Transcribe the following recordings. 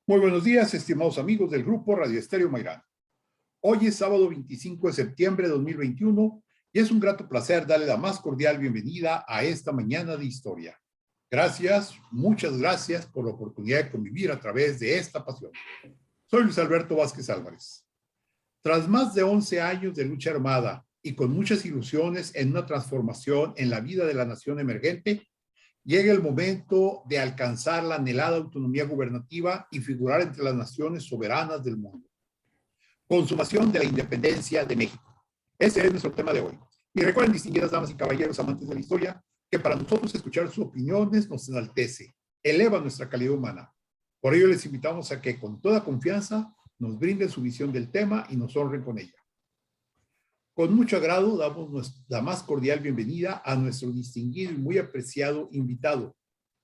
Muy buenos días, estimados amigos del grupo Radio Estéreo Mairán. Hoy es sábado 25 de septiembre de 2021 y es un grato placer darle la más cordial bienvenida a esta mañana de historia. Gracias, muchas gracias por la oportunidad de convivir a través de esta pasión. Soy Luis Alberto Vázquez Álvarez. Tras más de 11 años de lucha armada y con muchas ilusiones en una transformación en la vida de la nación emergente, llega el momento de alcanzar la anhelada autonomía gubernativa y figurar entre las naciones soberanas del mundo. Consumación de la independencia de México. Ese es nuestro tema de hoy. Y recuerden, distinguidas damas y caballeros amantes de la historia, que para nosotros escuchar sus opiniones nos enaltece, eleva nuestra calidad humana. Por ello les invitamos a que con toda confianza nos brinden su visión del tema y nos honren con ella. Con mucho agrado damos la más cordial bienvenida a nuestro distinguido y muy apreciado invitado,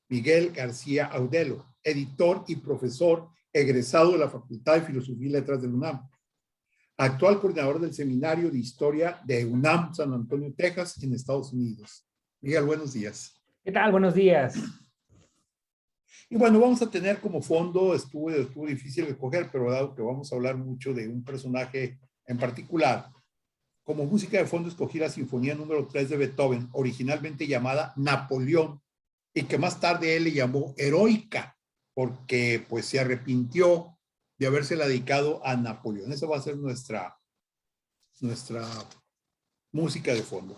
Miguel García Audelo, editor y profesor egresado de la Facultad de Filosofía y Letras de la UNAM, actual coordinador del Seminario de Historia de UNAM San Antonio, Texas, en Estados Unidos. Miguel, buenos días. ¿Qué tal? Buenos días. Y bueno, vamos a tener como fondo, estuvo difícil de escoger, pero dado que vamos a hablar mucho de un personaje en particular, como música de fondo escogí la Sinfonía número 3 de Beethoven, originalmente llamada Napoleón, y que más tarde él le llamó Heroica, porque pues se arrepintió de habérsela dedicado a Napoleón. Esa va a ser nuestra música de fondo.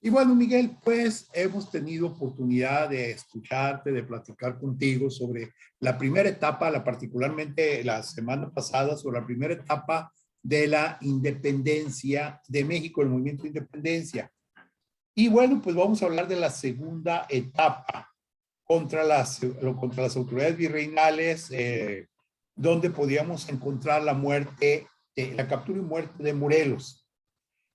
Y bueno, Miguel, pues hemos tenido oportunidad de escucharte, de platicar contigo sobre la primera etapa, particularmente la semana pasada, sobre la primera etapa de la independencia de México, el movimiento de independencia. Y bueno, pues vamos a hablar de la segunda etapa contra las autoridades virreinales, donde podíamos encontrar la captura y muerte de Morelos.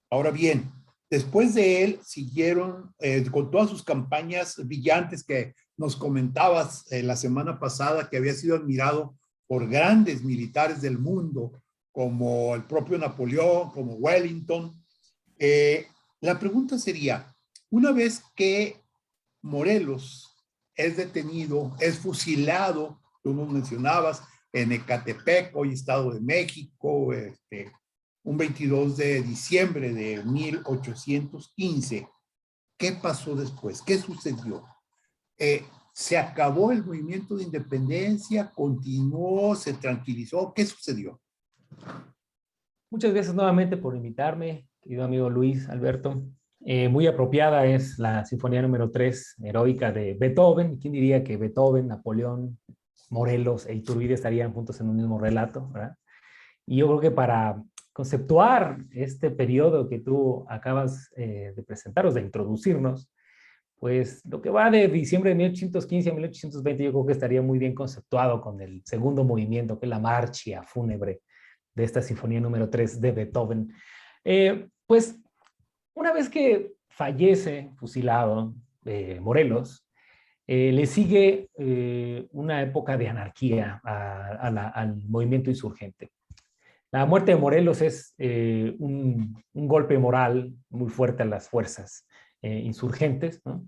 Ahora bien, después de él siguieron con todas sus campañas brillantes que nos comentabas la semana pasada, que había sido admirado por grandes militares del mundo, como el propio Napoleón, como Wellington. La pregunta sería, una vez que Morelos es detenido, es fusilado, tú nos mencionabas, en Ecatepec, hoy Estado de México, un 22 de diciembre de 1815, ¿qué pasó después? ¿Qué sucedió? ¿Se acabó el movimiento de independencia? ¿Continuó? ¿Se tranquilizó? ¿Qué sucedió? Muchas gracias nuevamente por invitarme, querido amigo Luis Alberto. Muy apropiada es la Sinfonía número 3, Heroica de Beethoven. ¿Quién diría que Beethoven, Napoleón, Morelos e Iturbide estarían juntos en un mismo relato, ¿verdad? Y yo creo que para conceptuar este periodo que tú acabas de presentarnos, de introducirnos, pues lo que va de diciembre de 1815 a 1820 yo creo que estaría muy bien conceptuado con el segundo movimiento, que es la marcha fúnebre de esta Sinfonía número 3 de Beethoven. Pues una vez que fallece fusilado Morelos, le sigue una época de anarquía al movimiento insurgente. La muerte de Morelos es un golpe moral muy fuerte a las fuerzas insurgentes, ¿no?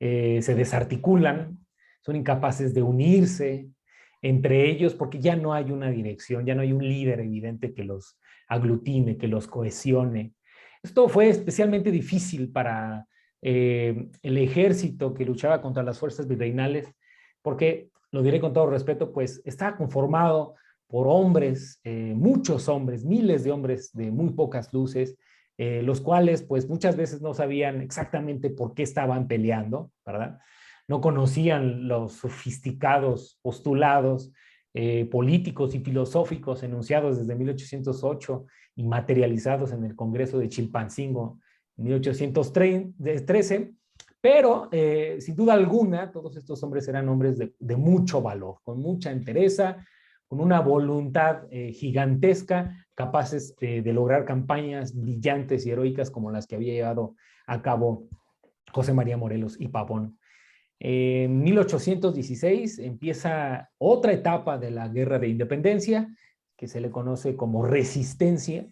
Se desarticulan, son incapaces de unirse entre ellos porque ya no hay una dirección, ya no hay un líder evidente que los aglutine, que los cohesione. Esto fue especialmente difícil para el ejército que luchaba contra las fuerzas virreinales, porque, lo diré con todo respeto, pues estaba conformado por hombres, muchos hombres, miles de hombres de muy pocas luces, los cuales pues muchas veces no sabían exactamente por qué estaban peleando, ¿verdad? No conocían los sofisticados postulados políticos y filosóficos enunciados desde 1808 y materializados en el Congreso de Chilpancingo en 1813, pero sin duda alguna todos estos hombres eran hombres de mucho valor, con mucha entereza, con una voluntad gigantesca, capaces de lograr campañas brillantes y heroicas como las que había llevado a cabo José María Morelos y Pavón. En 1816 empieza otra etapa de la Guerra de Independencia, que se le conoce como resistencia,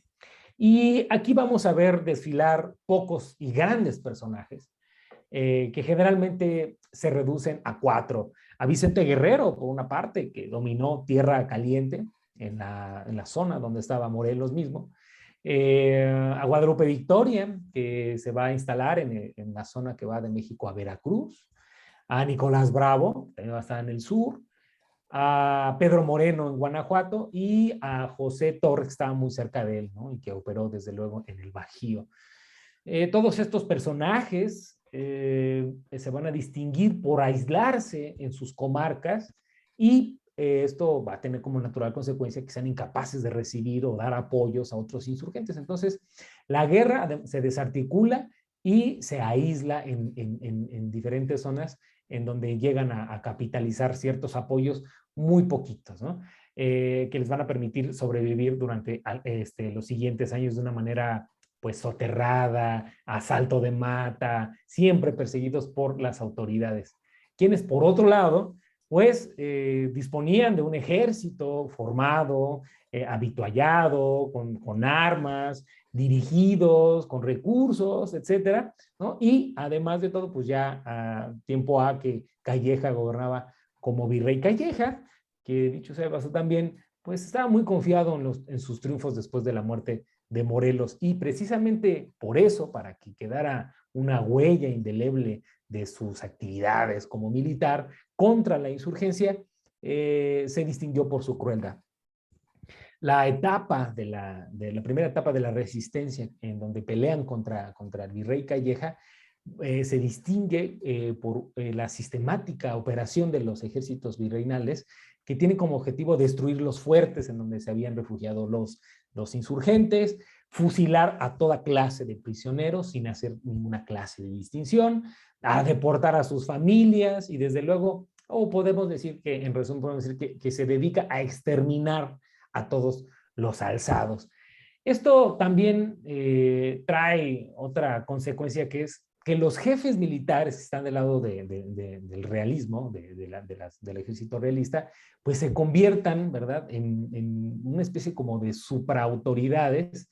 y aquí vamos a ver desfilar pocos y grandes personajes que generalmente se reducen a 4. A Vicente Guerrero, por una parte, que dominó Tierra Caliente en la zona donde estaba Morelos mismo. A Guadalupe Victoria, que se va a instalar en la zona que va de México a Veracruz. A Nicolás Bravo, que va a estar en el sur. A Pedro Moreno en Guanajuato y a José Torres, que estaba muy cerca de él, ¿no? Y que operó desde luego en el Bajío. Todos estos personajes se van a distinguir por aislarse en sus comarcas y esto va a tener como natural consecuencia que sean incapaces de recibir o dar apoyos a otros insurgentes. Entonces, la guerra se desarticula y se aísla en diferentes zonas en donde llegan a capitalizar ciertos apoyos muy poquitos, ¿no? Que les van a permitir sobrevivir durante los siguientes años de una manera pues soterrada, asalto de mata, siempre perseguidos por las autoridades. Quienes, por otro lado, pues disponían de un ejército formado, habituallado, con armas, dirigidos, con recursos, etcétera, ¿no? Y además de todo, pues ya a tiempo A que Calleja gobernaba como virrey Calleja, que dicho sea de paso también, pues estaba muy confiado en sus triunfos después de la muerte de Morelos. Y precisamente por eso, para que quedara una huella indeleble de sus actividades como militar contra la insurgencia, se distinguió por su crueldad. La etapa de la primera etapa de la resistencia, en donde pelean contra el virrey Calleja, se distingue por la sistemática operación de los ejércitos virreinales que tiene como objetivo destruir los fuertes en donde se habían refugiado los insurgentes, fusilar a toda clase de prisioneros sin hacer ninguna clase de distinción, a deportar a sus familias y desde luego, o podemos decir que, en resumen, podemos decir que se dedica a exterminar a todos los alzados. Esto también trae otra consecuencia que es que los jefes militares que están del lado del realismo, del ejército realista, pues se conviertan, ¿verdad?, en una especie como de supraautoridades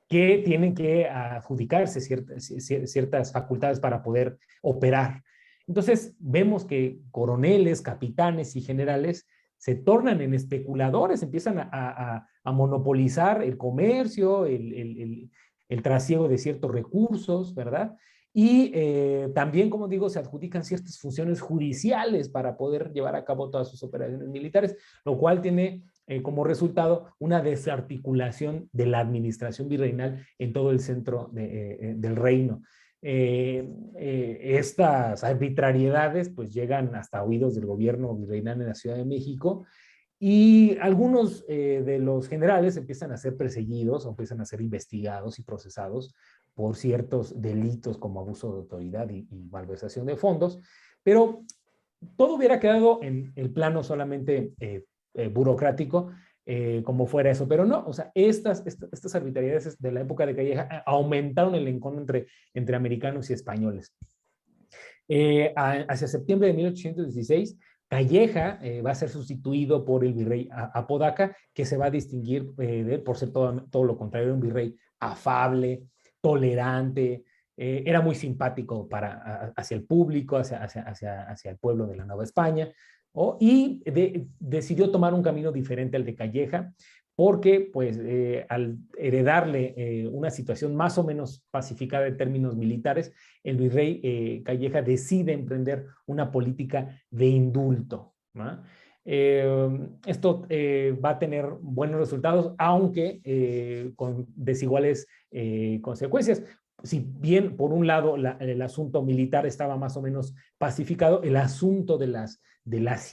que tienen que adjudicarse ciertas facultades para poder operar. Entonces, vemos que coroneles, capitanes y generales se tornan en especuladores, empiezan a monopolizar el comercio, el trasiego de ciertos recursos, ¿verdad? Y también, como digo, se adjudican ciertas funciones judiciales para poder llevar a cabo todas sus operaciones militares, lo cual tiene como resultado una desarticulación de la administración virreinal en todo el centro del reino. Estas arbitrariedades pues llegan hasta oídos del gobierno virreinal en la Ciudad de México y algunos de los generales empiezan a ser perseguidos o empiezan a ser investigados y procesados por ciertos delitos como abuso de autoridad y malversación de fondos, pero todo hubiera quedado en el plano solamente burocrático, como fuera eso, pero no, o sea, estas arbitrariedades de la época de Calleja aumentaron el encuentro entre americanos y españoles. Hacia septiembre de 1816, Calleja va a ser sustituido por el virrey Apodaca, que se va a distinguir por ser todo lo contrario, un virrey afable, tolerante, era muy simpático hacia el público, hacia el pueblo de la Nueva España, y decidió tomar un camino diferente al de Calleja, porque pues al heredarle una situación más o menos pacificada en términos militares, el virrey Calleja decide emprender una política de indulto, ¿no? Esto va a tener buenos resultados, aunque con desiguales consecuencias. Si bien por un lado el asunto militar estaba más o menos pacificado, el asunto de las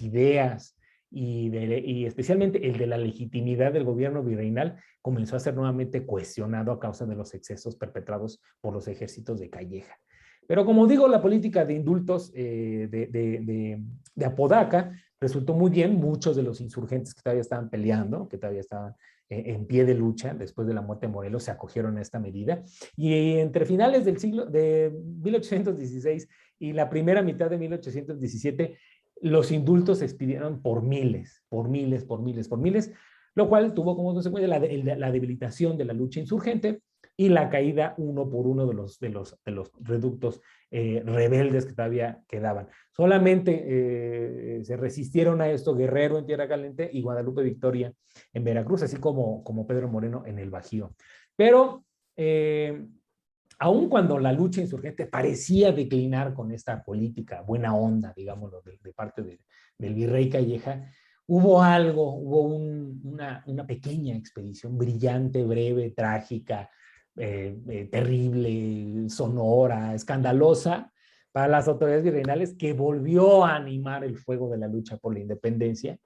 ideas y especialmente el de la legitimidad del gobierno virreinal comenzó a ser nuevamente cuestionado a causa de los excesos perpetrados por los ejércitos de Calleja. Pero como digo, la política de indultos de Apodaca resultó muy bien. Muchos de los insurgentes que todavía estaban peleando, que todavía estaban en pie de lucha después de la muerte de Morelos, se acogieron a esta medida. Y entre finales del siglo de 1816 y la primera mitad de 1817, los indultos se expidieron por miles, lo cual tuvo como consecuencia la debilitación de la lucha insurgente y la caída uno por uno de los reductos rebeldes que todavía quedaban. Solamente se resistieron a esto Guerrero en Tierra Caliente y Guadalupe Victoria en Veracruz, así como Pedro Moreno en el Bajío. Pero aun cuando la lucha insurgente parecía declinar con esta política buena onda, digámoslo, de parte del virrey Calleja, hubo una pequeña expedición brillante, breve, trágica, terrible, sonora, escandalosa para las autoridades virreinales, que volvió a animar el fuego de la lucha por la independencia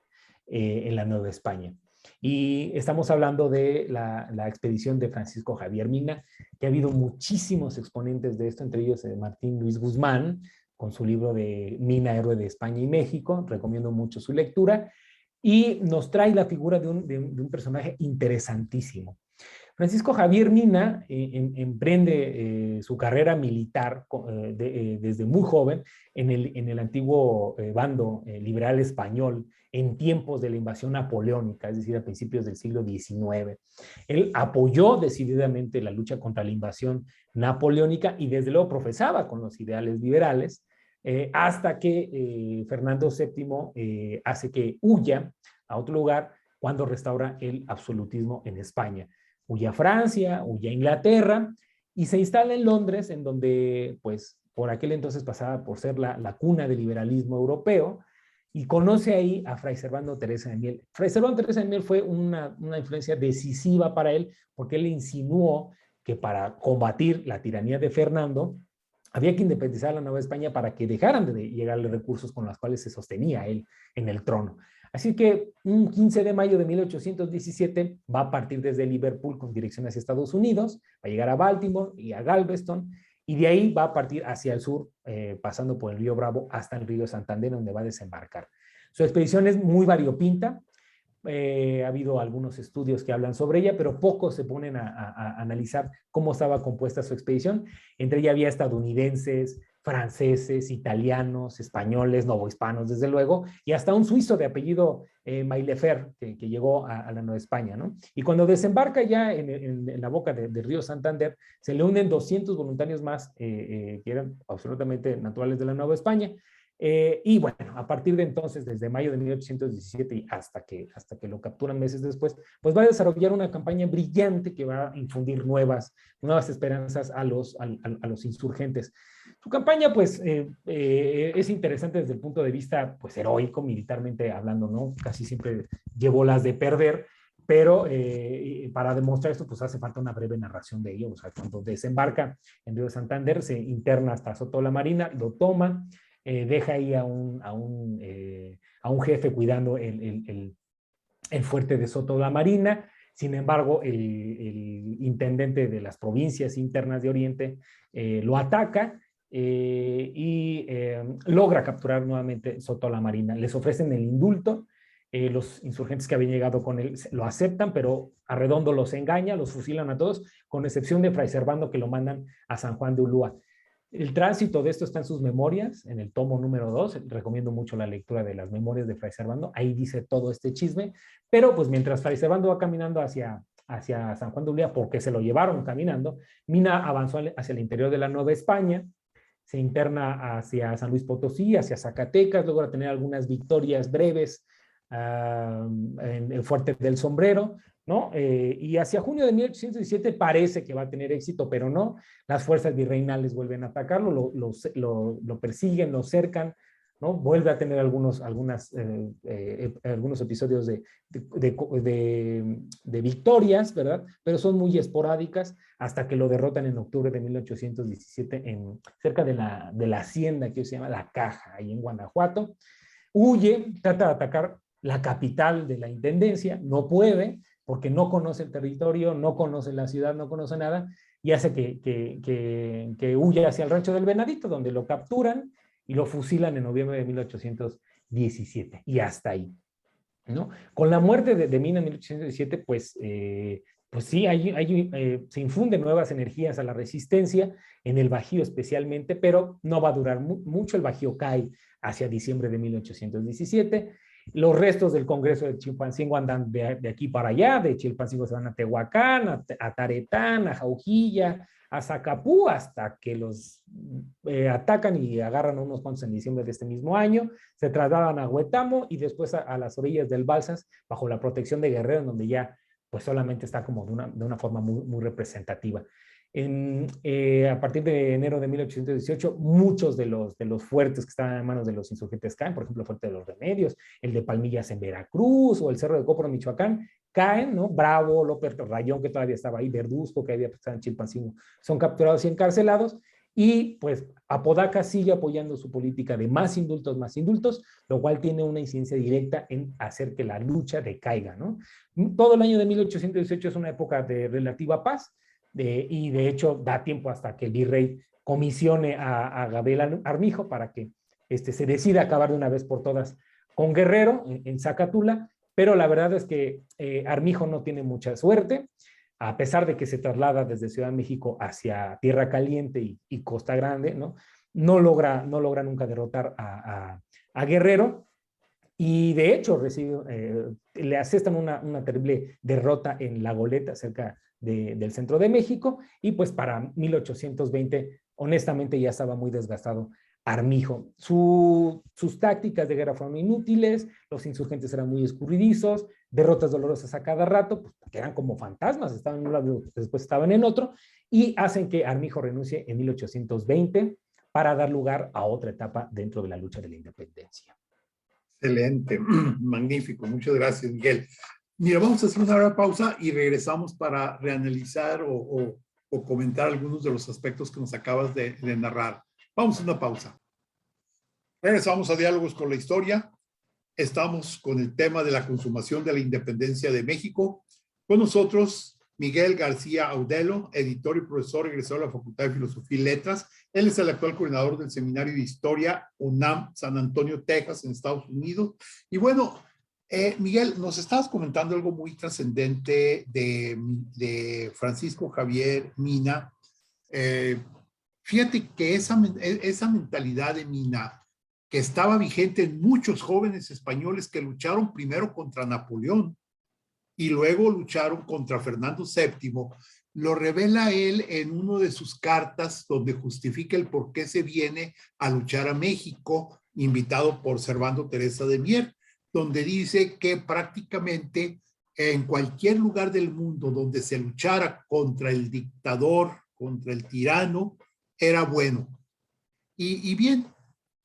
en la Nueva España. Y estamos hablando de la expedición de Francisco Javier Mina, que ha habido muchísimos exponentes de esto, entre ellos Martín Luis Guzmán, con su libro de Mina, héroe de España y México. Recomiendo mucho su lectura. Y nos trae la figura de un personaje interesantísimo. Francisco Javier Mina emprende su carrera militar desde muy joven en el antiguo bando liberal español en tiempos de la invasión napoleónica, es decir, a principios del siglo XIX. Él apoyó decididamente la lucha contra la invasión napoleónica y desde luego profesaba con los ideales liberales, hasta que Fernando VII hace que huya a otro lugar cuando restaura el absolutismo en España. Huye a Francia, huye a Inglaterra y se instala en Londres, en donde, pues, por aquel entonces pasaba por ser la cuna del liberalismo europeo, y conoce ahí a Fray Servando Teresa de Mier. Fray Servando Teresa de Mier fue una influencia decisiva para él, porque él le insinuó que para combatir la tiranía de Fernando, había que independizar a la Nueva España para que dejaran de llegarle recursos con los cuales se sostenía él en el trono. Así que un 15 de mayo de 1817 va a partir desde Liverpool con dirección hacia Estados Unidos, va a llegar a Baltimore y a Galveston, y de ahí va a partir hacia el sur, pasando por el río Bravo hasta el río Santander, donde va a desembarcar. Su expedición es muy variopinta. Ha habido algunos estudios que hablan sobre ella, pero pocos se ponen a analizar cómo estaba compuesta su expedición. Entre ella había estadounidenses, franceses, italianos, españoles, novohispanos, desde luego, y hasta un suizo de apellido Maillefer, que llegó a la Nueva España, ¿no? Y cuando desembarca ya en la boca del río Santander, se le unen 200 voluntarios más que eran absolutamente naturales de la Nueva España. Y bueno, a partir de entonces, desde mayo de 1817 y hasta que lo capturan meses después, pues va a desarrollar una campaña brillante que va a infundir nuevas esperanzas a los insurgentes. Su campaña, pues, es interesante desde el punto de vista, pues, heroico, militarmente hablando, ¿no? Casi siempre llevó las de perder, pero para demostrar esto, pues hace falta una breve narración de ello. O sea, cuando desembarca en Río de Santander, se interna hasta Soto la Marina, lo toma, deja ahí a un jefe cuidando el fuerte de Soto la Marina. Sin embargo, el intendente de las provincias internas de Oriente lo ataca y logra capturar nuevamente Soto la Marina. Les ofrecen el indulto. Los insurgentes que habían llegado con él lo aceptan, pero Arredondo los engaña, los fusilan a todos, con excepción de Fray Servando, que lo mandan a San Juan de Ulúa. El tránsito de esto está en sus memorias, en el tomo número 2. Recomiendo mucho la lectura de las memorias de Fray Servando. Ahí dice todo este chisme. Pero pues mientras Fray Servando va caminando hacia San Juan de Ulúa, porque se lo llevaron caminando, Mina avanzó hacia el interior de la Nueva España, se interna hacia San Luis Potosí, hacia Zacatecas, logra tener algunas victorias breves en el Fuerte del Sombrero, ¿no? Y hacia junio de 1817 parece que va a tener éxito, pero no. Las fuerzas virreinales vuelven a atacarlo, lo persiguen, lo cercan, ¿no? Vuelve a tener algunos episodios de victorias, ¿verdad? Pero son muy esporádicas hasta que lo derrotan en octubre de 1817 cerca de la hacienda que se llama La Caja, ahí en Guanajuato. Huye, trata de atacar la capital de la intendencia, no puede, porque no conoce el territorio, no conoce la ciudad, no conoce nada, y hace que huya hacia el rancho del Venadito, donde lo capturan y lo fusilan en noviembre de 1817, y hasta ahí, ¿no? Con la muerte de Mina en 1817, pues sí, se infunden nuevas energías a la resistencia, en el Bajío especialmente, pero no va a durar mucho. El Bajío cae hacia diciembre de 1817, Los restos del Congreso de Chilpancingo andan de aquí para allá, de Chilpancingo se van a Tehuacán, a Taretán, a Jaujilla, a Zacapú, hasta que los atacan y agarran a unos cuantos en diciembre de este mismo año, se trasladan a Huetamo y después a las orillas del Balsas, bajo la protección de Guerrero, en donde ya pues solamente está como de una forma muy representativa. A partir de enero de 1818, muchos de los fuertes que estaban en manos de los insurgentes caen, por ejemplo, el fuerte de los Remedios, el de Palmillas en Veracruz o el Cerro de Copro en Michoacán, caen, ¿no? Bravo, López Rayón, que todavía estaba ahí, Verduzco, que había estado en Chilpancingo, son capturados y encarcelados, y pues Apodaca sigue apoyando su política de más indultos, lo cual tiene una incidencia directa en hacer que la lucha decaiga, ¿no? Todo el año de 1818 es una época de relativa paz, y de hecho da tiempo hasta que el virrey comisione a Gabriel Armijo para que se decida acabar de una vez por todas con Guerrero en Zacatula, pero la verdad es que Armijo no tiene mucha suerte, a pesar de que se traslada desde Ciudad de México hacia Tierra Caliente y Costa Grande, no logra nunca derrotar a Guerrero, y de hecho le asestan una terrible derrota en La Goleta, cerca del centro de México, y pues para 1820 honestamente ya estaba muy desgastado Armijo. Sus tácticas de guerra fueron inútiles, los insurgentes eran muy escurridizos, derrotas dolorosas a cada rato, pues, porque eran como fantasmas, estaban en un lado, después estaban en otro, y hacen que Armijo renuncie en 1820 para dar lugar a otra etapa dentro de la lucha de la independencia. Excelente, magnífico, muchas gracias, Miguel. Mira, vamos a hacer una breve pausa y regresamos para reanalizar o comentar algunos de los aspectos que nos acabas de narrar. Vamos a una pausa. Regresamos a Diálogos con la Historia. Estamos con el tema de la consumación de la independencia de México. Con nosotros, Miguel García Audelo, editor y profesor egresado de la Facultad de Filosofía y Letras. Él es el actual coordinador del Seminario de Historia UNAM San Antonio, Texas, en Estados Unidos. Y bueno, Miguel, nos estabas comentando algo muy trascendente de Francisco Javier Mina. Fíjate que esa mentalidad de Mina, que estaba vigente en muchos jóvenes españoles que lucharon primero contra Napoleón y luego lucharon contra Fernando VII, lo revela él en una de sus cartas donde justifica el por qué se viene a luchar a México, invitado por Servando Teresa de Mier, donde dice que prácticamente en cualquier lugar del mundo donde se luchara contra el dictador, contra el tirano, era bueno. Y bien,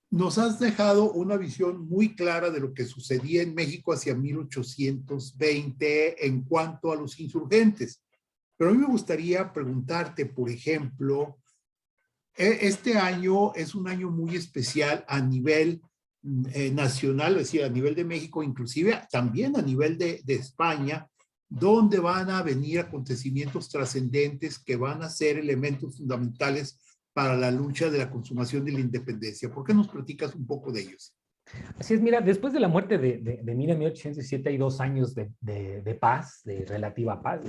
nos has dejado una visión muy clara de lo que sucedía en México hacia 1820 en cuanto a los insurgentes. Pero a mí me gustaría preguntarte, por ejemplo, este año es un año muy especial a nivel nacional, es decir, a nivel de México, inclusive también a nivel de España, donde van a venir acontecimientos trascendentes que van a ser elementos fundamentales para la lucha de la consumación de la independencia. ¿Por qué nos platicas un poco de ellos? Así es, mira, después de la muerte de Mina en 1807 hay 2 años de paz, de relativa paz,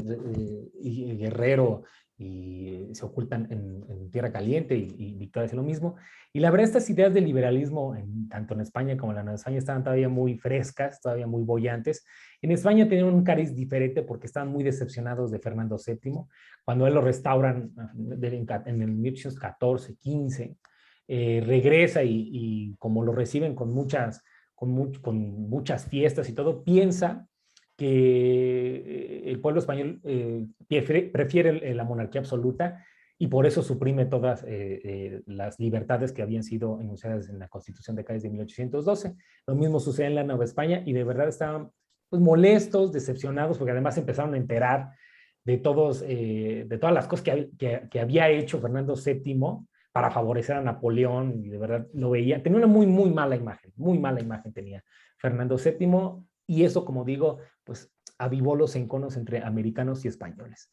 y Guerrero y se ocultan en Tierra Caliente y Victoria hace lo mismo. Y la verdad, estas ideas de liberalismo, tanto en España como en la Nueva España, estaban todavía muy frescas, todavía muy bollantes. En España tenían un cariz diferente porque estaban muy decepcionados de Fernando VII. Cuando él lo restauran en el 1814, 15, regresa y como lo reciben con muchas fiestas y todo, piensa que el pueblo español prefiere la monarquía absoluta y por eso suprime todas las libertades que habían sido enunciadas en la Constitución de Cádiz de 1812. Lo mismo sucede en la Nueva España y de verdad estaban pues, molestos, decepcionados, porque además empezaron a enterar de todas las cosas que había hecho Fernando VII para favorecer a Napoleón, y de verdad lo veía, tenía una muy mala imagen tenía Fernando VII, y eso, como digo, pues avivó los enconos entre americanos y españoles.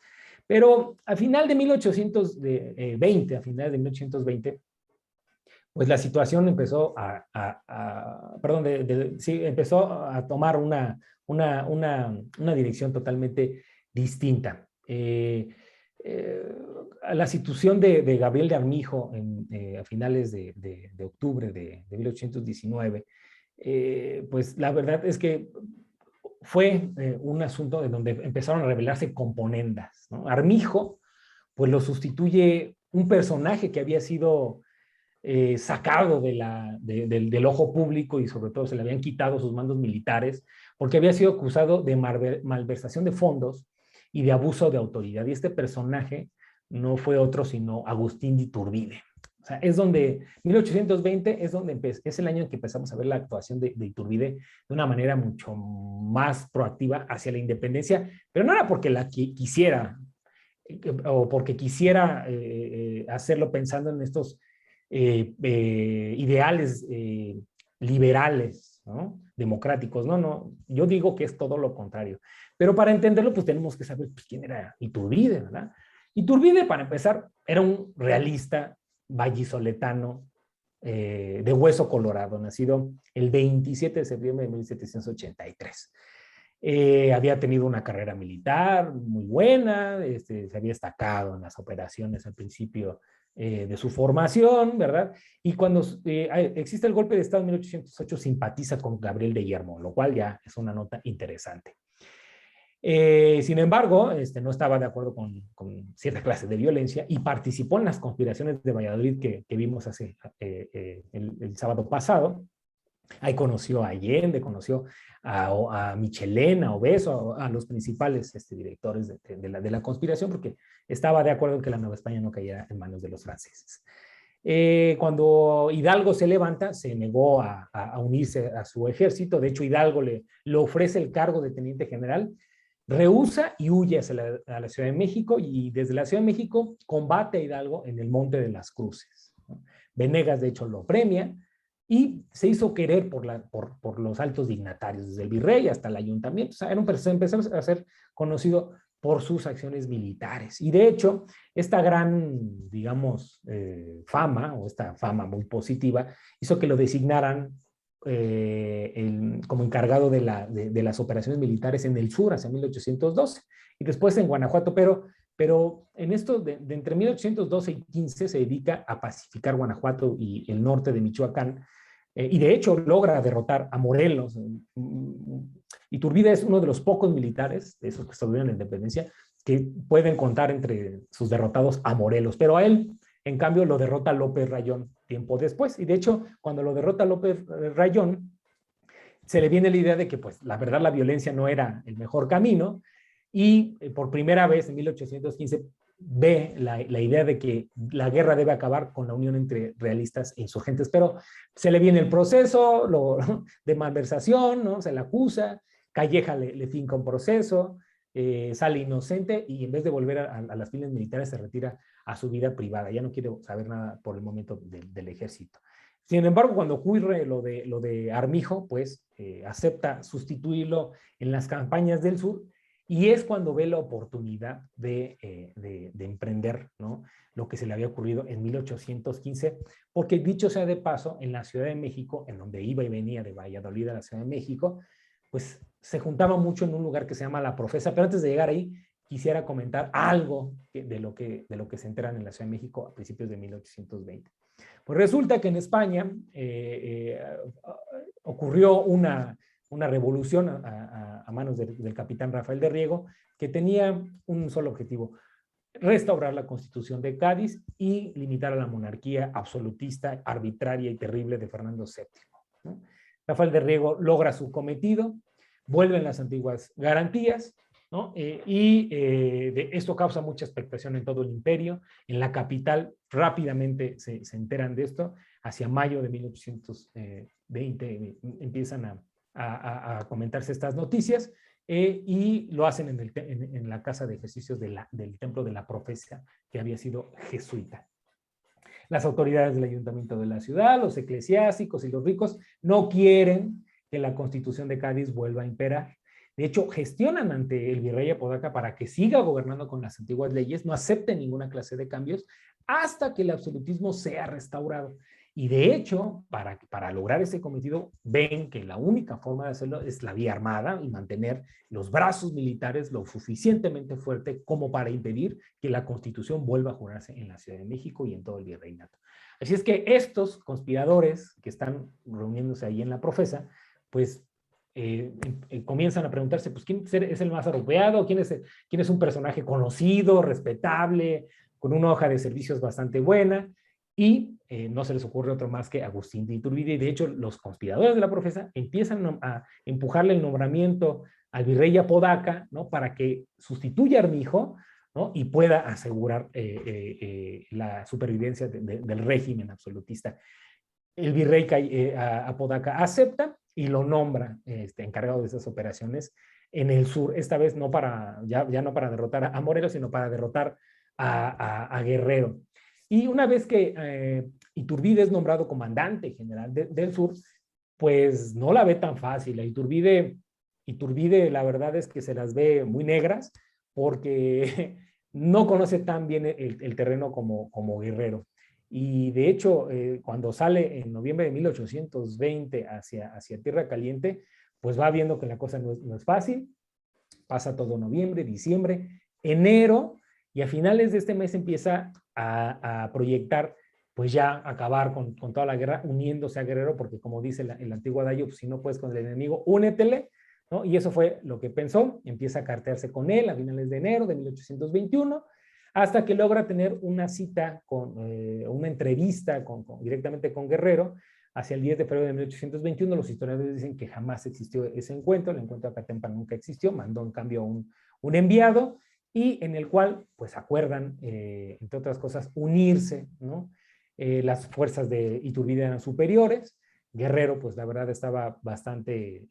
Pero a final de 1820, pues la situación empezó empezó a tomar una dirección totalmente distinta. La situación de Gabriel de Armijo a finales de octubre de 1819 pues la verdad es que fue un asunto en donde empezaron a revelarse componendas, ¿no? Armijo, pues lo sustituye un personaje que había sido sacado del ojo público y sobre todo se le habían quitado sus mandos militares porque había sido acusado de malversación de fondos y de abuso de autoridad. Y este personaje no fue otro sino Agustín de Iturbide. O sea, es donde, 1820 es donde es el año en que empezamos a ver la actuación de Iturbide de una manera mucho más proactiva hacia la independencia, pero no era porque la quisiera o porque quisiera hacerlo pensando en estos ideales liberales, ¿no? Democráticos. No, no, yo digo que es todo lo contrario. Pero para entenderlo, pues tenemos que saber pues, quién era Iturbide, ¿verdad? Iturbide, para empezar, era un realista vallisoletano de hueso colorado, nacido el 27 de septiembre de 1783. Había tenido una carrera militar muy buena, se había destacado en las operaciones al principio de su formación, ¿verdad? Y cuando existe el golpe de Estado en 1808, simpatiza con Gabriel de Yermo, lo cual ya es una nota interesante. Sin embargo, no estaba de acuerdo con cierta clase de violencia y participó en las conspiraciones de Valladolid que vimos hace el sábado pasado. Ahí conoció a Allende, conoció a Michelena, a Obeso, a los principales directores de la conspiración, porque estaba de acuerdo en que la Nueva España no cayera en manos de los franceses. Cuando Hidalgo se levanta, se negó a unirse a su ejército. De hecho, Hidalgo le ofrece el cargo de teniente general, rehúsa y huye a la Ciudad de México, y desde la Ciudad de México combate a Hidalgo en el Monte de las Cruces, ¿no? Venegas, de hecho, lo premia y se hizo querer por los altos dignatarios, desde el virrey hasta el ayuntamiento. O sea, empezó a ser conocido por sus acciones militares. Y de hecho, esta gran, digamos, fama, o esta fama muy positiva, hizo que lo designaran como encargado de las operaciones militares en el sur hacia 1812 y después en Guanajuato, pero en esto de entre 1812 y 15 se dedica a pacificar Guanajuato y el norte de Michoacán, y de hecho logra derrotar a Morelos. Iturbide es uno de los pocos militares, de esos que estuvieron en la independencia, que pueden contar entre sus derrotados a Morelos, pero a él, en cambio, lo derrota López Rayón tiempo después. Y de hecho, cuando lo derrota López Rayón, se le viene la idea de que, pues, la verdad, la violencia no era el mejor camino, y por primera vez en 1815 ve la idea de que la guerra debe acabar con la unión entre realistas e insurgentes, pero se le viene el proceso de malversación, ¿no? Se le acusa, Calleja le finca un proceso, sale inocente y en vez de volver a las filas militares se retira a su vida privada, ya no quiere saber nada por el momento del ejército. Sin embargo, cuando ocurre lo de Armijo, pues acepta sustituirlo en las campañas del sur, y es cuando ve la oportunidad de emprender, ¿no?, lo que se le había ocurrido en 1815, porque dicho sea de paso, en la Ciudad de México, en donde iba y venía de Valladolid a la Ciudad de México, pues se juntaba mucho en un lugar que se llama La Profesa. Pero antes de llegar ahí, quisiera comentar algo de lo que se enteran en la Ciudad de México a principios de 1820. Pues resulta que en España ocurrió una revolución a manos del capitán Rafael de Riego, que tenía un solo objetivo: restaurar la Constitución de Cádiz y limitar a la monarquía absolutista, arbitraria y terrible de Fernando VII, ¿no? Rafael de Riego logra su cometido, vuelven las antiguas garantías, ¿no? Esto causa mucha expectación en todo el imperio. En la capital rápidamente se enteran de esto. Hacia mayo de 1820 empiezan a comentarse estas noticias, y lo hacen en la casa de ejercicios del templo de la Profesa, que había sido jesuita. Las autoridades del ayuntamiento de la ciudad, los eclesiásticos y los ricos no quieren que la Constitución de Cádiz vuelva a imperar. De hecho, gestionan ante el virrey Apodaca para que siga gobernando con las antiguas leyes, no acepte ninguna clase de cambios hasta que el absolutismo sea restaurado. Y de hecho, para lograr ese cometido, ven que la única forma de hacerlo es la vía armada y mantener los brazos militares lo suficientemente fuerte como para impedir que la Constitución vuelva a jurarse en la Ciudad de México y en todo el virreinato. Así es que estos conspiradores que están reuniéndose ahí en la Profesa, pues comienzan a preguntarse, pues, ¿quién es el más apropiado? ¿Quién es un personaje conocido, respetable, con una hoja de servicios bastante buena? Y no se les ocurre otro más que Agustín de Iturbide. Y de hecho, los conspiradores de la Profesa empiezan a empujarle el nombramiento al virrey Apodaca, ¿no? Para que sustituya a Armijo, ¿no? Y pueda asegurar la supervivencia del régimen absolutista. El virrey Apodaca acepta y lo nombra encargado de esas operaciones en el sur, esta vez no ya no para derrotar a Morelos, sino para derrotar a Guerrero. Y una vez que Iturbide es nombrado comandante general del sur, pues no la ve tan fácil. Iturbide la verdad es que se las ve muy negras porque no conoce tan bien el terreno como Guerrero. Y de hecho, cuando sale en noviembre de 1820 hacia Tierra Caliente, pues va viendo que la cosa no es fácil. Pasa todo noviembre, diciembre, enero, y a finales de este mes empieza a proyectar, pues ya acabar con toda la guerra, uniéndose a Guerrero, porque como dice el antiguo adagio, pues si no puedes con el enemigo, únetele, ¿no? Y eso fue lo que pensó. Empieza a cartearse con él a finales de enero de 1821, hasta que logra tener una cita, una entrevista directamente con Guerrero, hacia el 10 de febrero de 1821. Los historiadores dicen que jamás existió ese encuentro, el encuentro de Acatempan nunca existió, mandó en cambio un enviado, y en el cual pues acuerdan, entre otras cosas, unirse, ¿no? Las fuerzas de Iturbide eran superiores, Guerrero pues la verdad estaba bastante,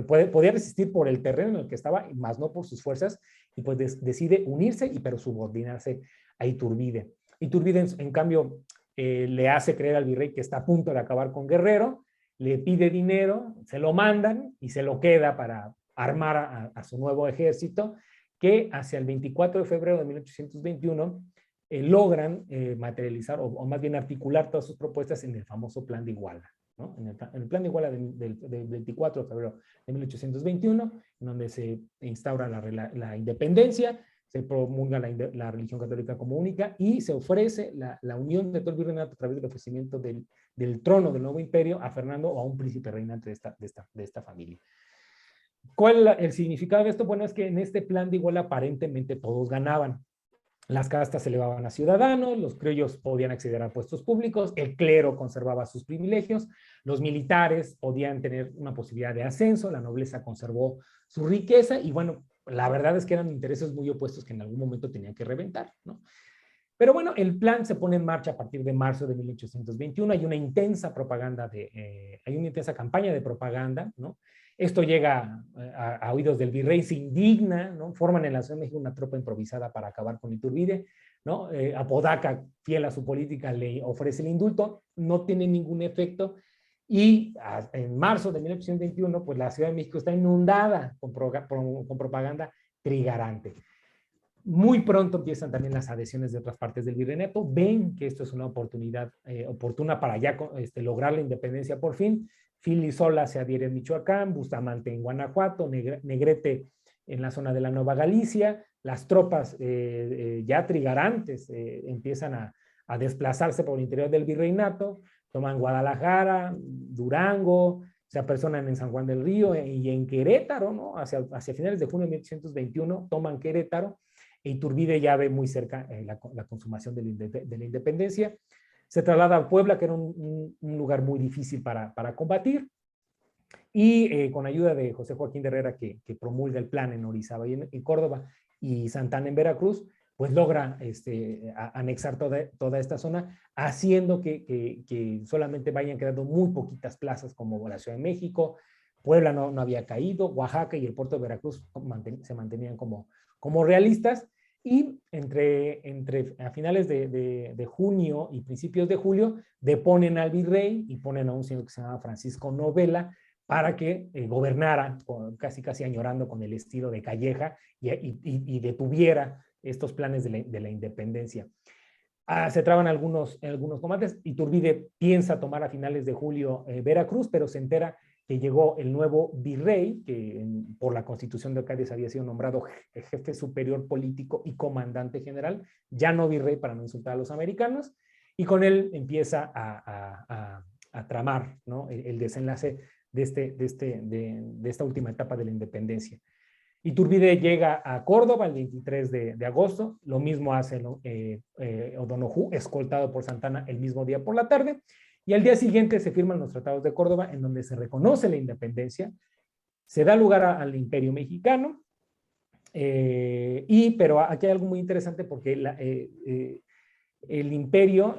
podía resistir por el terreno en el que estaba, más no por sus fuerzas, y pues decide unirse, pero subordinarse a Iturbide. Iturbide en cambio le hace creer al virrey que está a punto de acabar con Guerrero, le pide dinero, se lo mandan y se lo queda para armar a su nuevo ejército, que hacia el 24 de febrero de 1821 logran materializar o más bien articular todas sus propuestas en el famoso Plan de Iguala, ¿no? En el Plan de Iguala del 24 de febrero de 1821, en donde se instaura la independencia, se promulga la religión católica como única y se ofrece la unión de todo el virreinato a través del ofrecimiento del trono del nuevo imperio a Fernando o a un príncipe reinante de esta familia. ¿Cuál es el significado de esto? Bueno, es que en este plan de Iguala aparentemente todos ganaban. Las castas se elevaban a ciudadanos, los criollos podían acceder a puestos públicos, el clero conservaba sus privilegios, los militares podían tener una posibilidad de ascenso, la nobleza conservó su riqueza y bueno, la verdad es que eran intereses muy opuestos que en algún momento tenían que reventar, ¿no? Pero bueno, el plan se pone en marcha a partir de marzo de 1821. Hay una intensa hay una intensa campaña de propaganda, ¿no? Esto llega a oídos del virrey, se indigna, ¿no? Forman en la Ciudad de México una tropa improvisada para acabar con Iturbide, ¿no? Apodaca, fiel a su política, le ofrece el indulto, no tiene ningún efecto, y en marzo de 1821, pues la Ciudad de México está inundada con propaganda trigarante. Muy pronto empiezan también las adhesiones de otras partes del virreinato, ven que esto es una oportunidad oportuna para ya lograr la independencia por fin. Filisola se adhiere en Michoacán, Bustamante en Guanajuato, Negrete en la zona de la Nueva Galicia, las tropas ya trigarantes empiezan a desplazarse por el interior del virreinato, toman Guadalajara, Durango, se apersonan en San Juan del Río y en Querétaro, ¿no? Hacia finales de junio de 1821 toman Querétaro, e Iturbide ya ve muy cerca la consumación de la independencia. Se traslada a Puebla, que era un lugar muy difícil para combatir, y con ayuda de José Joaquín de Herrera, que promulga el plan en Orizaba y en Córdoba, y Santana en Veracruz, pues logra anexar toda esta zona, haciendo que solamente vayan quedando muy poquitas plazas como la Ciudad de México. Puebla no había caído, Oaxaca y el puerto de Veracruz se mantenían como realistas, y a finales de junio y principios de julio deponen al virrey y ponen a un señor que se llama Francisco Novela para que gobernara, casi añorando con el estilo de Calleja, y detuviera estos planes de la independencia. Se traban algunos combates. Iturbide piensa tomar a finales de julio Veracruz, pero se entera que llegó el nuevo virrey, que por la Constitución de Cádiz había sido nombrado jefe superior político y comandante general, ya no virrey para no insultar a los americanos, y con él empieza a tramar, ¿no? El desenlace de esta última etapa de la independencia. Iturbide llega a Córdoba el 23 de agosto, lo mismo hace O'Donoghue, escoltado por Santana el mismo día por la tarde, y al día siguiente se firman los tratados de Córdoba en donde se reconoce la independencia, se da lugar al Imperio Mexicano, pero aquí hay algo muy interesante porque el imperio,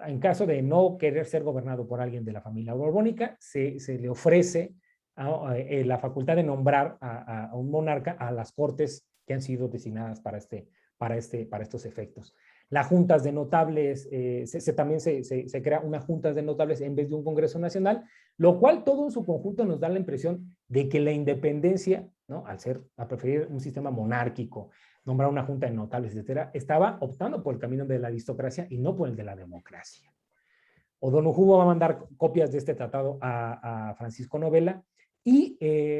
en caso de no querer ser gobernado por alguien de la familia borbónica, se le ofrece la facultad de nombrar a un monarca a las cortes que han sido designadas para estos efectos. Las juntas de notables, también se crea una junta de notables en vez de un Congreso Nacional, lo cual todo en su conjunto nos da la impresión de que la independencia, ¿no? A preferir un sistema monárquico, nombrar una junta de notables, etcétera, estaba optando por el camino de la aristocracia y no por el de la democracia. O'Donoghue va a mandar copias de este tratado a Francisco Novela, y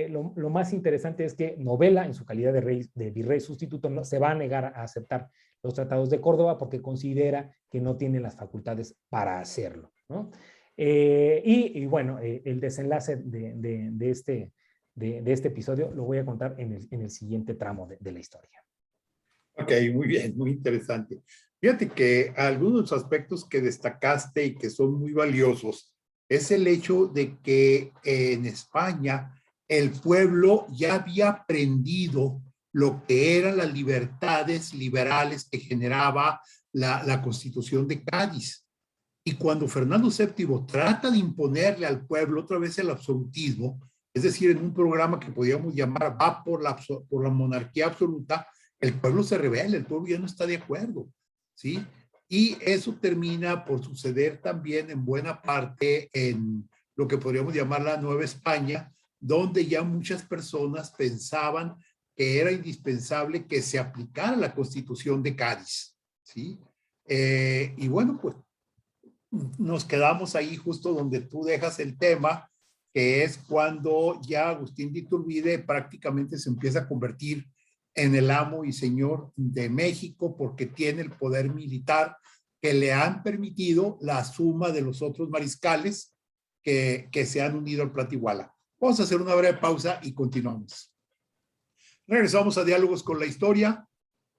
lo más interesante es que Novela, en su calidad de virrey sustituto, no, se va a negar a aceptar los tratados de Córdoba porque considera que no tiene las facultades para hacerlo, ¿no? Y bueno, el desenlace de este episodio lo voy a contar en el siguiente tramo de la historia. Ok, muy bien, muy interesante. Fíjate que algunos aspectos que destacaste y que son muy valiosos es el hecho de que en España el pueblo ya había aprendido lo que eran las libertades liberales que generaba la Constitución de Cádiz. Y cuando Fernando VII trata de imponerle al pueblo otra vez el absolutismo, es decir, en un programa que podríamos llamar va por la monarquía absoluta, el pueblo se rebela, el pueblo ya no está de acuerdo, ¿sí? Y eso termina por suceder también en buena parte en lo que podríamos llamar la Nueva España, donde ya muchas personas pensaban que era indispensable que se aplicara la Constitución de Cádiz, ¿sí? Y bueno, pues nos quedamos ahí justo donde tú dejas el tema, que es cuando ya Agustín de Iturbide prácticamente se empieza a convertir en el amo y señor de México porque tiene el poder militar que le han permitido la suma de los otros mariscales que se han unido al Platiguala. Vamos a hacer una breve pausa y continuamos. Regresamos a Diálogos con la Historia.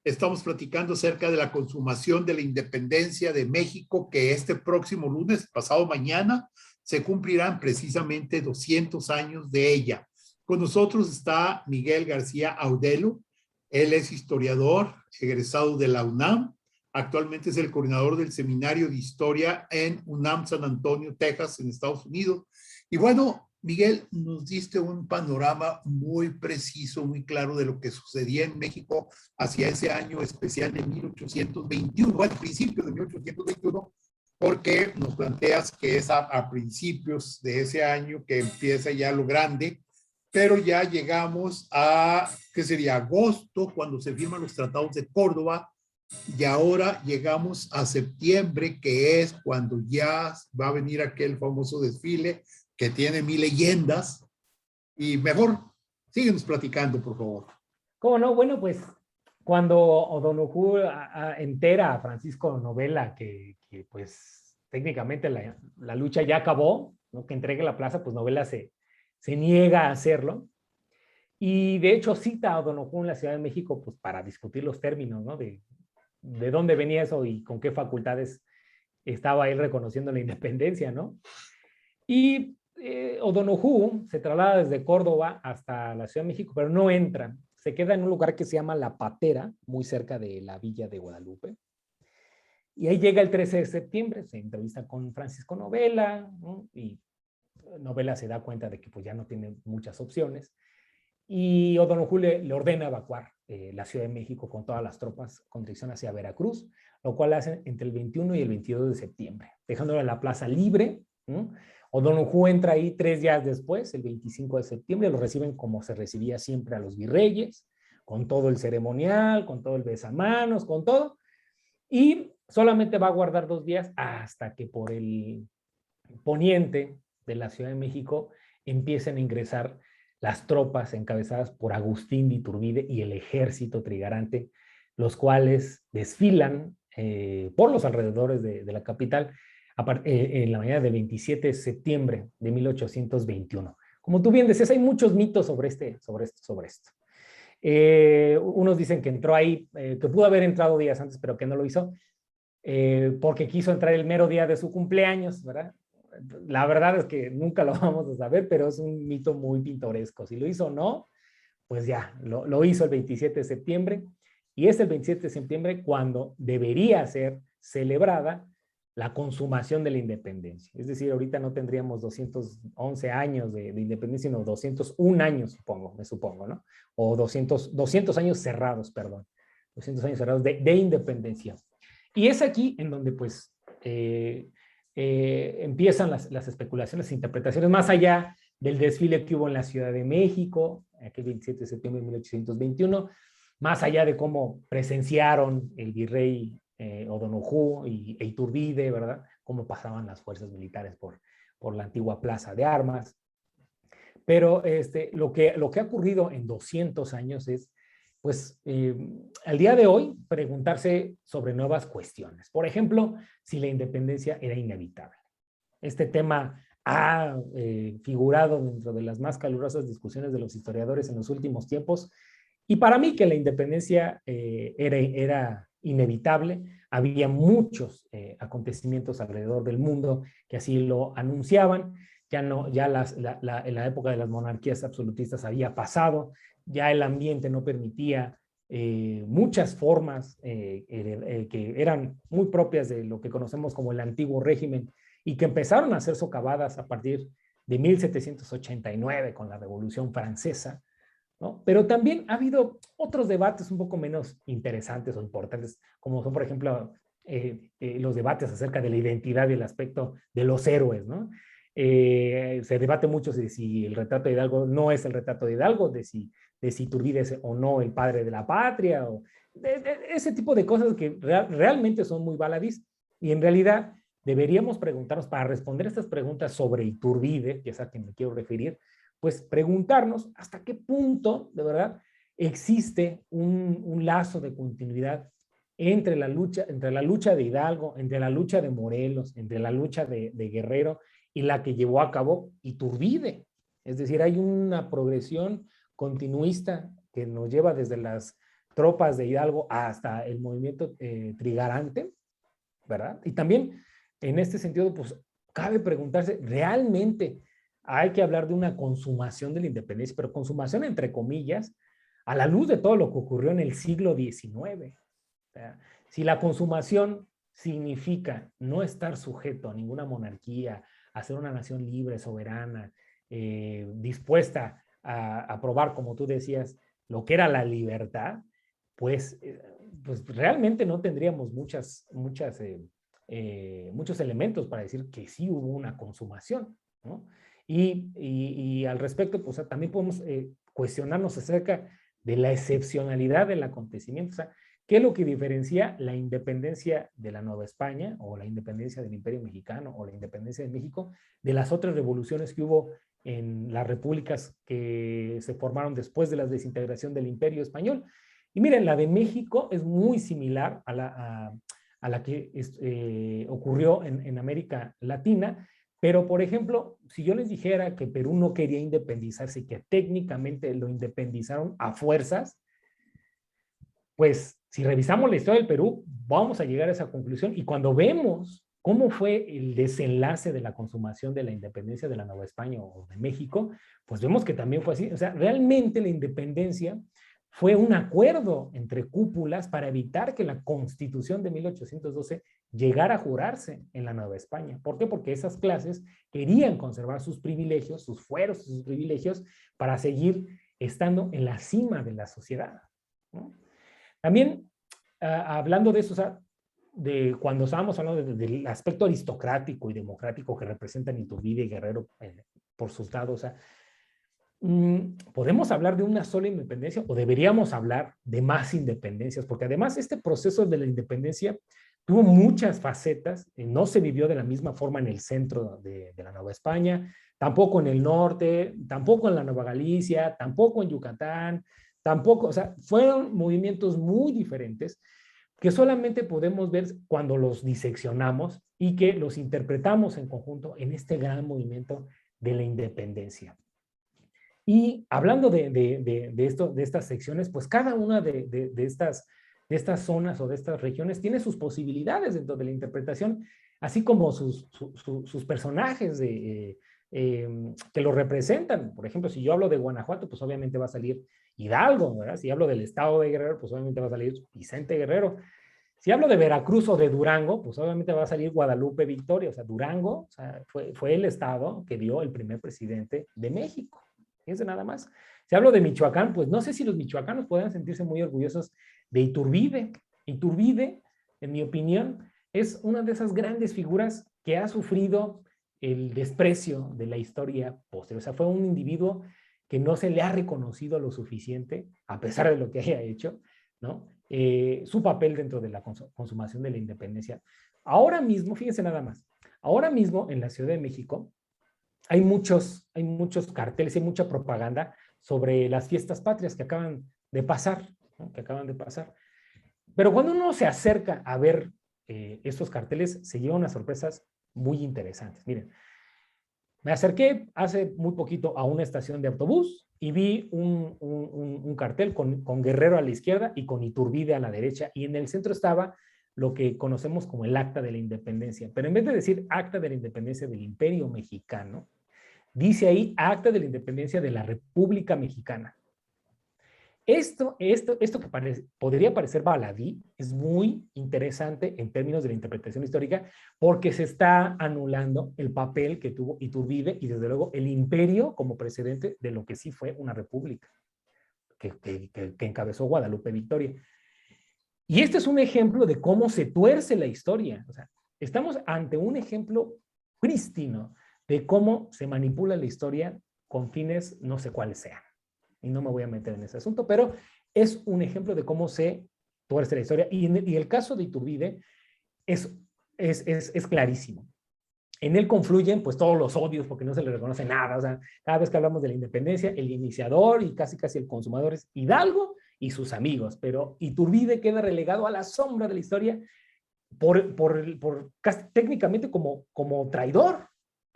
Estamos platicando acerca de la consumación de la independencia de México, que este próximo lunes, pasado mañana, se cumplirán precisamente 200 años de ella. Con nosotros está Miguel García Audelo. Él es historiador, egresado de la UNAM. Actualmente es el coordinador del Seminario de Historia en UNAM San Antonio, Texas, en Estados Unidos. Y bueno, Miguel, nos diste un panorama muy preciso, muy claro de lo que sucedía en México hacia ese año especial de 1821, o al principio de 1821, porque nos planteas que es a principios de ese año que empieza ya lo grande, pero ya llegamos a, ¿qué sería? Agosto, cuando se firman los tratados de Córdoba, y ahora llegamos a septiembre, que es cuando ya va a venir aquel famoso desfile que tiene 1000 leyendas. Y mejor, síguenos platicando, por favor. ¿Cómo no? Bueno, pues cuando O'Donoghue entera a Francisco Novela que pues técnicamente la lucha ya acabó, ¿no? Que entregue la plaza, pues Novela se niega a hacerlo. Y de hecho cita a O'Donoghue en la Ciudad de México pues para discutir los términos, ¿no? De dónde venía eso y con qué facultades estaba él reconociendo la independencia, ¿no? Y O'Donoghue se traslada desde Córdoba hasta la Ciudad de México, pero no entra. Se queda en un lugar que se llama La Patera, muy cerca de la villa de Guadalupe. Y ahí llega el 13 de septiembre, se entrevista con Francisco Novela, ¿no? Y Novela se da cuenta de que pues, ya no tiene muchas opciones. Y O'Donoghue le ordena evacuar la Ciudad de México con todas las tropas con dirección hacia Veracruz, lo cual hacen entre el 21 y el 22 de septiembre, dejándole la plaza libre, ¿no? O'Donoghue entra ahí 3 días después, el 25 de septiembre, lo reciben como se recibía siempre a los virreyes, con todo el ceremonial, con todo el besamanos, con todo, y solamente va a guardar 2 días hasta que por el poniente de la Ciudad de México empiecen a ingresar las tropas encabezadas por Agustín de Iturbide y el ejército trigarante, los cuales desfilan por los alrededores de la capital en la mañana del 27 de septiembre de 1821. Como tú bien decías, hay muchos mitos sobre esto. Unos dicen que entró ahí, que pudo haber entrado días antes, pero que no lo hizo, porque quiso entrar el mero día de su cumpleaños, ¿verdad? La verdad es que nunca lo vamos a saber, pero es un mito muy pintoresco. Si lo hizo o no, pues ya, lo hizo el 27 de septiembre, y es el 27 de septiembre cuando debería ser celebrada la consumación de la independencia. Es decir, ahorita no tendríamos 211 años de independencia, sino 201 años, me supongo, ¿no? O 200 años cerrados, perdón. 200 años cerrados de independencia. Y es aquí en donde, pues, empiezan las especulaciones, las interpretaciones, más allá del desfile que hubo en la Ciudad de México, aquel 27 de septiembre de 1821, más allá de cómo presenciaron el virrey O'Donoghue e Iturbide, ¿verdad? Cómo pasaban las fuerzas militares por la antigua plaza de armas. Pero lo que ha ocurrido en 200 años es, pues, al día de hoy, preguntarse sobre nuevas cuestiones. Por ejemplo, si la independencia era inevitable. Este tema ha figurado dentro de las más calurosas discusiones de los historiadores en los últimos tiempos, y para mí que la independencia era inevitable. Había muchos acontecimientos alrededor del mundo que así lo anunciaban. Ya en la época de las monarquías absolutistas había pasado, ya el ambiente no permitía muchas formas que eran muy propias de lo que conocemos como el antiguo régimen, y que empezaron a ser socavadas a partir de 1789 con la Revolución Francesa, ¿no? Pero también ha habido otros debates un poco menos interesantes o importantes, como son, por ejemplo, los debates acerca de la identidad y el aspecto de los héroes, ¿no? Se debate mucho de si el retrato de Hidalgo no es el retrato de Hidalgo, de si Iturbide es o no el padre de la patria, o ese tipo de cosas que realmente son muy baladís, y en realidad deberíamos preguntarnos, para responder estas preguntas sobre Iturbide, que es a quien me quiero referir, pues preguntarnos hasta qué punto, de verdad, existe un lazo de continuidad entre la lucha de Hidalgo, entre la lucha de Morelos, entre la lucha de Guerrero y la que llevó a cabo Iturbide. Es decir, hay una progresión continuista que nos lleva desde las tropas de Hidalgo hasta el movimiento trigarante, ¿verdad? Y también en este sentido, pues cabe preguntarse, ¿realmente hay que hablar de una consumación de la independencia, pero consumación entre comillas, a la luz de todo lo que ocurrió en el siglo XIX? O sea, si la consumación significa no estar sujeto a ninguna monarquía, a ser una nación libre, soberana, dispuesta a probar, como tú decías, lo que era la libertad, pues realmente no tendríamos muchos elementos para decir que sí hubo una consumación, ¿no? Y al respecto, pues también podemos cuestionarnos acerca de la excepcionalidad del acontecimiento. O sea, ¿qué es lo que diferencia la independencia de la Nueva España, o la independencia del Imperio Mexicano, o la independencia de México, de las otras revoluciones que hubo en las repúblicas que se formaron después de la desintegración del Imperio Español? Y miren, la de México es muy similar a la que ocurrió en América Latina. Pero, por ejemplo, si yo les dijera que Perú no quería independizarse y que técnicamente lo independizaron a fuerzas, pues si revisamos la historia del Perú, vamos a llegar a esa conclusión. Y cuando vemos cómo fue el desenlace de la consumación de la independencia de la Nueva España o de México, pues vemos que también fue así. O sea, realmente la independencia fue un acuerdo entre cúpulas para evitar que la Constitución de 1812 llegara a jurarse en la Nueva España. ¿Por qué? Porque esas clases querían conservar sus privilegios, sus fueros, sus privilegios, para seguir estando en la cima de la sociedad, ¿no? También, hablando de eso, o sea, de cuando estábamos hablando del aspecto aristocrático y democrático que representan Iturbide y Guerrero por sus lados, o sea, ¿podemos hablar de una sola independencia o deberíamos hablar de más independencias? Porque además este proceso de la independencia tuvo muchas facetas, no se vivió de la misma forma en el centro de la Nueva España, tampoco en el norte, tampoco en la Nueva Galicia, tampoco en Yucatán, tampoco, o sea, fueron movimientos muy diferentes, que solamente podemos ver cuando los diseccionamos y que los interpretamos en conjunto en este gran movimiento de la independencia. Y hablando de estas secciones, pues cada una de estas zonas o de estas regiones tiene sus posibilidades dentro de la interpretación, así como sus personajes que lo representan. Por ejemplo, si yo hablo de Guanajuato, pues obviamente va a salir Hidalgo, ¿verdad? Si hablo del estado de Guerrero, pues obviamente va a salir Vicente Guerrero. Si hablo de Veracruz o de Durango, pues obviamente va a salir Guadalupe Victoria. O sea, Durango, o sea, fue el estado que dio el primer presidente de México. Fíjense nada más. Si hablo de Michoacán, pues no sé si los michoacanos puedan sentirse muy orgullosos de Iturbide. Iturbide, en mi opinión, es una de esas grandes figuras que ha sufrido el desprecio de la historia posterior. O sea, fue un individuo que no se le ha reconocido lo suficiente, a pesar de lo que haya hecho, ¿no? Su papel dentro de la consumación de la independencia. Ahora mismo, fíjense nada más, ahora mismo en la Ciudad de México hay muchos carteles, hay mucha propaganda sobre las fiestas patrias que acaban de pasar, ¿no? Que acaban de pasar. Pero cuando uno se acerca a ver estos carteles, se lleva unas sorpresas muy interesantes. Miren, me acerqué hace muy poquito a una estación de autobús y vi un cartel con Guerrero a la izquierda y con Iturbide a la derecha, y en el centro estaba lo que conocemos como el Acta de la Independencia. Pero en vez de decir Acta de la Independencia del Imperio Mexicano, dice ahí Acta de la Independencia de la República Mexicana. Esto que podría parecer baladí es muy interesante en términos de la interpretación histórica, porque se está anulando el papel que tuvo Iturbide y desde luego el imperio como precedente de lo que sí fue una república que encabezó Guadalupe Victoria. Y este es un ejemplo de cómo se tuerce la historia. O sea, estamos ante un ejemplo prístino de cómo se manipula la historia con fines no sé cuáles sean. Y no me voy a meter en ese asunto, pero es un ejemplo de cómo se tuerce la historia. Y el caso de Iturbide es clarísimo. En él confluyen pues todos los odios porque no se le reconoce nada. O sea, cada vez que hablamos de la independencia, el iniciador y casi el consumador es Hidalgo y sus amigos, pero Iturbide queda relegado a la sombra de la historia casi, técnicamente como traidor.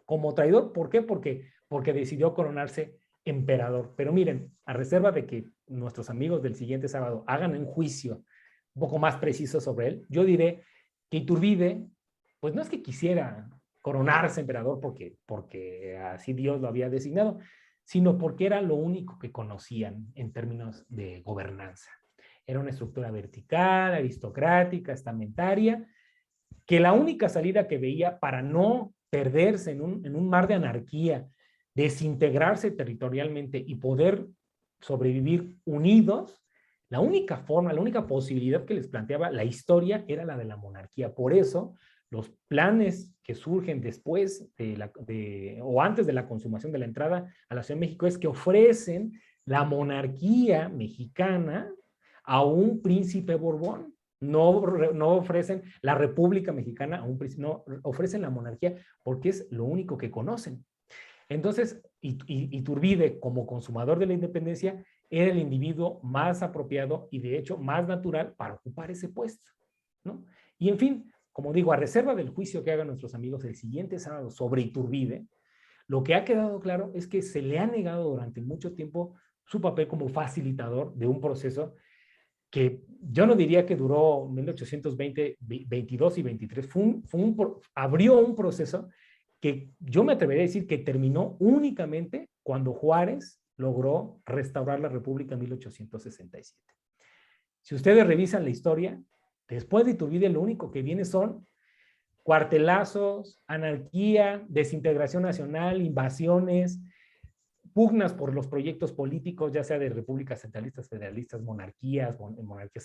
Como traidor, ¿por qué? Porque decidió coronarse emperador. Pero miren, a reserva de que nuestros amigos del siguiente sábado hagan un juicio un poco más preciso sobre él, yo diré que Iturbide, pues no es que quisiera coronarse emperador porque así Dios lo había designado, sino porque era lo único que conocían en términos de gobernanza. Era una estructura vertical, aristocrática, estamentaria, que la única salida que veía para no perderse en un mar de anarquía, desintegrarse territorialmente y poder sobrevivir unidos, la única forma, la única posibilidad que les planteaba la historia era la de la monarquía. Por eso, los planes que surgen después o antes de la consumación de la entrada a la Ciudad de México es que ofrecen la monarquía mexicana a un príncipe Borbón. No ofrecen la República Mexicana a un príncipe, no, ofrecen la monarquía porque es lo único que conocen. Entonces, Iturbide, como consumador de la independencia, era el individuo más apropiado y de hecho más natural para ocupar ese puesto, ¿no? Y en fin, como digo, a reserva del juicio que hagan nuestros amigos el siguiente sábado sobre Iturbide, lo que ha quedado claro es que se le ha negado durante mucho tiempo su papel como facilitador de un proceso que yo no diría que duró 1820, 22 y 23, abrió un proceso que yo me atrevería a decir que terminó únicamente cuando Juárez logró restaurar la República en 1867. Si ustedes revisan la historia, después de Iturbide lo único que viene son cuartelazos, anarquía, desintegración nacional, invasiones, pugnas por los proyectos políticos, ya sea de repúblicas centralistas, federalistas, monarquías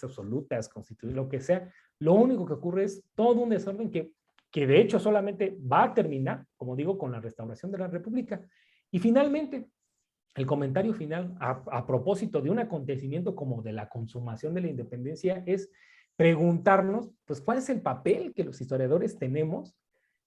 absolutas, constituir lo que sea. Lo único que ocurre es todo un desorden que de hecho solamente va a terminar, como digo, con la restauración de la república. Y finalmente, el comentario final a propósito de un acontecimiento como de la consumación de la independencia es preguntarnos, pues, ¿cuál es el papel que los historiadores tenemos,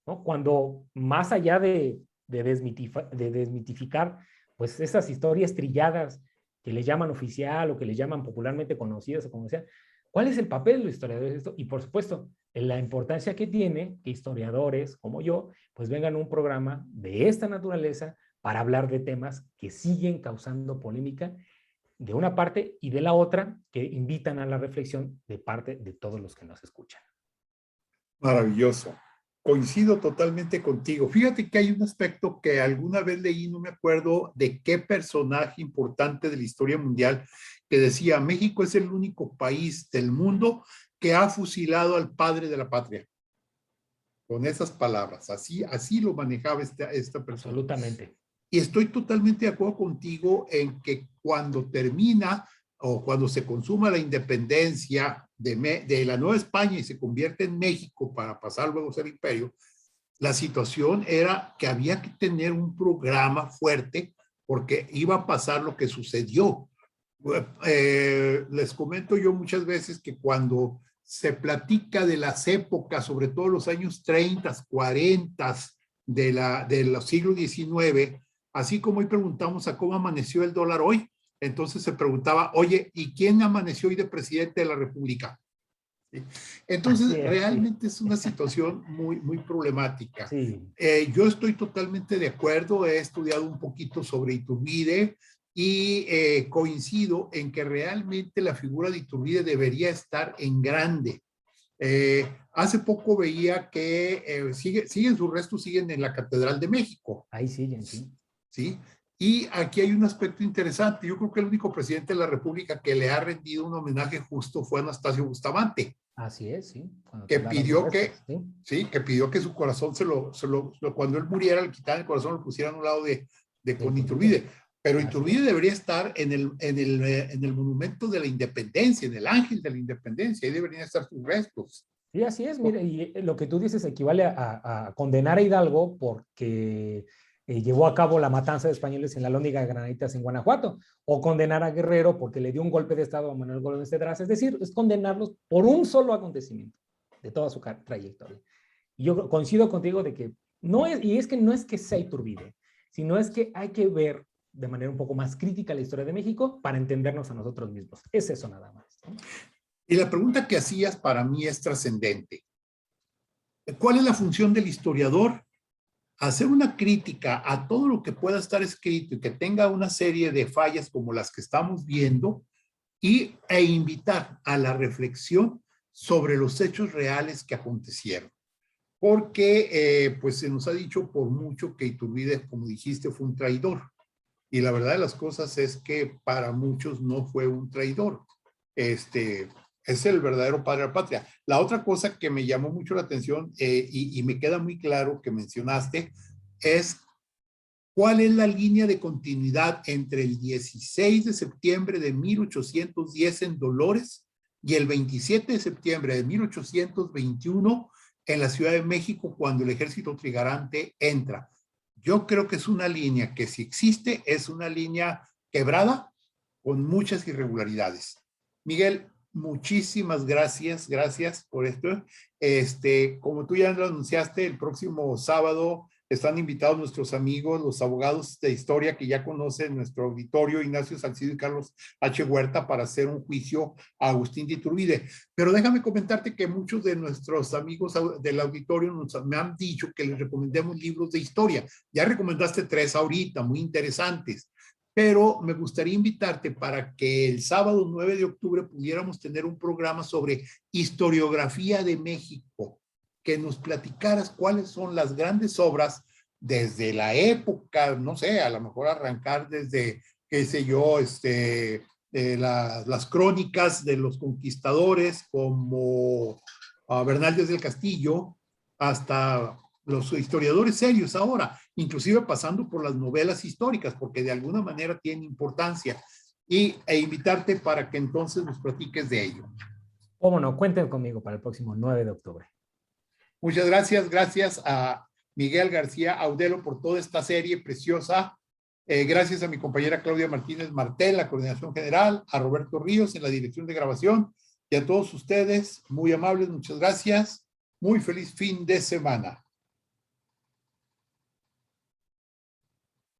¿no? Cuando más allá de desmitificar pues esas historias trilladas que le llaman oficial o que le llaman popularmente conocidas o como sea, ¿Cuál es el papel de los historiadores de esto? Y por supuesto, la importancia que tiene que historiadores como yo, pues vengan a un programa de esta naturaleza para hablar de temas que siguen causando polémica de una parte y de la otra, que invitan a la reflexión de parte de todos los que nos escuchan. Maravilloso. Coincido totalmente contigo. Fíjate que hay un aspecto que alguna vez leí, no me acuerdo de qué personaje importante de la historia mundial, que decía, México es el único país del mundo que ha fusilado al padre de la patria. Con esas palabras, así lo manejaba esta persona. Absolutamente. Y estoy totalmente de acuerdo contigo en que cuando termina o cuando se consuma la independencia de la Nueva España y se convierte en México para pasar luego a ser imperio, la situación era que había que tener un programa fuerte porque iba a pasar lo que sucedió. Les comento yo muchas veces que cuando se platica de las épocas, sobre todo los años 30, 40 de los siglos XIX, así como hoy preguntamos a cómo amaneció el dólar hoy, entonces se preguntaba, oye, ¿y quién amaneció hoy de presidente de la República? ¿Sí? Entonces, realmente es una situación muy problemática. Sí. Yo estoy totalmente de acuerdo, he estudiado un poquito sobre Iturbide y coincido en que realmente la figura de Iturbide debería estar en grande. Hace poco veía que siguen sus restos, siguen en la Catedral de México. Ahí siguen, sí. ¿Sí? Y aquí hay un aspecto interesante. Yo creo que el único presidente de la República que le ha rendido un homenaje justo fue Anastasio Bustamante. Así es, sí. Que pidió que pidió que su corazón cuando él muriera, le quitaran el corazón, lo pusieran a un lado de con Iturbide. Pero Iturbide debería estar en el monumento de la independencia, en el ángel de la independencia, ahí deberían estar sus restos. Sí, así es. Mire, y lo que tú dices equivale a condenar a Hidalgo porque llevó a cabo la matanza de españoles en la Lóndiga de Granaditas en Guanajuato, o condenar a Guerrero porque le dio un golpe de estado a Manuel Gómez de Cedras. Es decir, es condenarlos por un solo acontecimiento de toda su trayectoria. Y yo coincido contigo de que no es, y es que no es que sea Iturbide, sino es que hay que ver de manera un poco más crítica la historia de México para entendernos a nosotros mismos. Es eso nada más, ¿no? Y la pregunta que hacías para mí es trascendente. ¿Cuál es la función del historiador? Hacer una crítica a todo lo que pueda estar escrito y que tenga una serie de fallas como las que estamos viendo e invitar a la reflexión sobre los hechos reales que acontecieron. Porque pues se nos ha dicho por mucho que Iturbide, como dijiste, fue un traidor. Y la verdad de las cosas es que para muchos no fue un traidor. Es el verdadero padre de la patria. La otra cosa que me llamó mucho la atención y me queda muy claro que mencionaste es cuál es la línea de continuidad entre el 16 de septiembre de 1810 en Dolores y el 27 de septiembre de 1821 en la Ciudad de México cuando el ejército trigarante entra. Yo creo que es una línea que si existe es una línea quebrada con muchas irregularidades. Miguel, muchísimas gracias por esto. Como tú ya lo anunciaste, el próximo sábado están invitados nuestros amigos, los abogados de historia que ya conocen nuestro auditorio, Ignacio Salcido y Carlos H. Huerta, para hacer un juicio a Agustín de Iturbide. Pero déjame comentarte que muchos de nuestros amigos del auditorio me han dicho que les recomendemos libros de historia. Ya recomendaste 3 ahorita, muy interesantes. Pero me gustaría invitarte para que el sábado 9 de octubre pudiéramos tener un programa sobre historiografía de México, que nos platicaras cuáles son las grandes obras desde la época, no sé, a lo mejor arrancar desde, qué sé yo, las crónicas de los conquistadores como Bernaldez del Castillo, hasta los historiadores serios ahora, inclusive pasando por las novelas históricas, porque de alguna manera tienen importancia, e invitarte para que entonces nos platiques de ello. Cómo no, cuenten conmigo para el próximo 9 de octubre. Muchas gracias a Miguel García Audelo por toda esta serie preciosa. Gracias a mi compañera Claudia Martínez Martel, la coordinación general, a Roberto Ríos en la dirección de grabación y a todos ustedes, muy amables, muchas gracias. Muy feliz fin de semana.